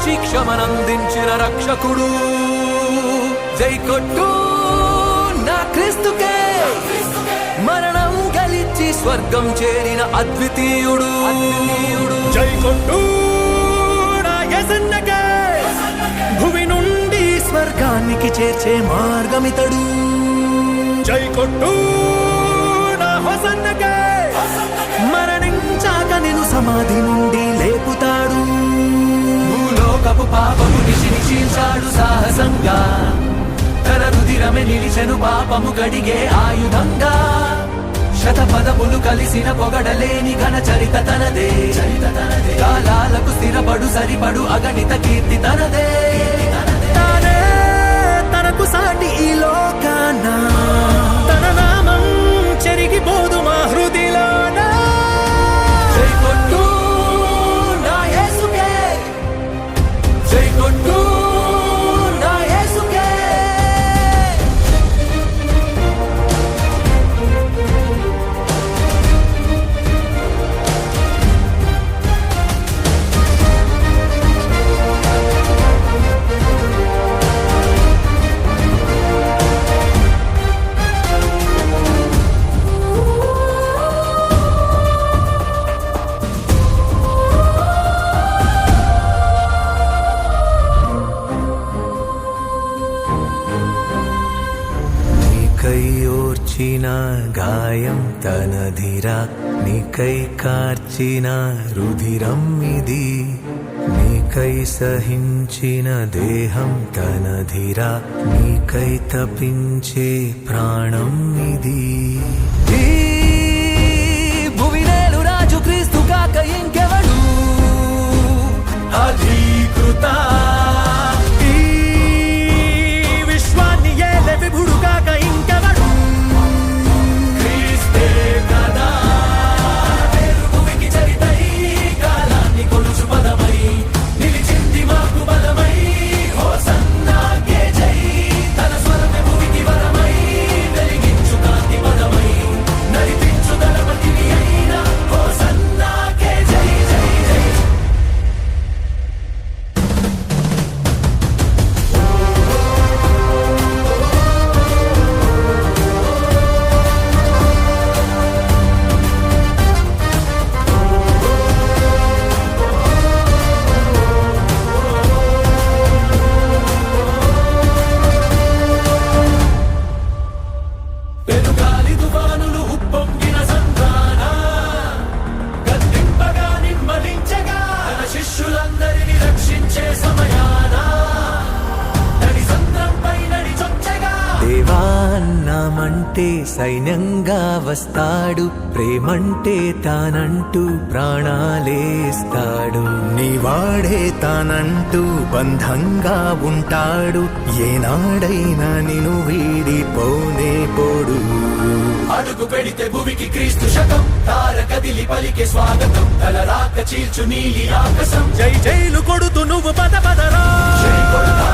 రక్షించి క్షమనందించిన రక్షకుడు. జై కొట్టు నా క్రీస్తుకే, మరణం గలిచి స్వర్గం చేరిన అద్వితీయుడు. జై కొట్టు నా యేసన్నకే, భువి నుండి స్వర్గానికి చేర్చే మార్గమితడు. జై కొట్టు నా హోసన్నకే, మరణించాక నిన్ను సమాధి నుండి లేపుతాడు. భూలోకపు పాపము నిశించాడు సాహసంగా, తన రుధిరమే నిలిచెను పాపము గడిగే ఆయుధంగా. శతపదములు కలిసిన పొగడలేని ఘన చరిత తనదే. కాలాలకు స్థిరపడు సరిపడు అగణిత కీర్తి తనదే. తానే తనకు సాటి ఈ లోకాన, తన నామం చెరిగిపోదు మా హృదిలోన. జై కొట్టు నా యేసుకే, జై కొట్టు నా యేసుకే. ఓర్చిన గాయం తనధిరా, నీకై కార్చిన రుధిరం ఇది. నీకై సహించిన దేహం తనధిరా, నీకై తపించే ప్రాణం ఇది. ఈ భువినేలు రాజు క్రీస్తు కాక ఇంకెవడు అధీకృత. ఈ విశ్వాన్ని ఏలే విభుడు కాక ఇంకెవడు. క్రీస్తే కదా పేరుకి చరితై, కాలాన్ని కొలుచు పదమై నిలిచింది మాకు బలమై. హోసన్నాకే జై, తన స్వరమే భూమికి వరమై వెలిగించు కాంతి పదమై నడిపించు దళపతిని అయిన. హోసన్నాకే జై జై జై. పెనుగాలి తుఫానులు ఉప్పొంగిన సంద్రాన, గద్దింపగా నిమ్మలించగా తన శిష్యులందరినీ రక్షించే సమయాన నడి సంద్రంపై నడిచొచ్చగా. దేవా నామంటే సైన్యంగా వస్తాడు, ప్రేమంటే తానంటూ ప్రాణాలేస్తాడు. నీవాడే తానంటూ బంధంగా ఉంటాడు, ఏనాడైనా నిన్ను వీడిపోనే పోడు. అడుగు పెడితే భూమికి క్రీస్తు శకం, తార కదిలి పలికే స్వాగతం. తల రాక చీల్చు నీలి ఆకాశం. జై జైలు కొడుతూ నువ్వు పద పదరా. జై కొడతా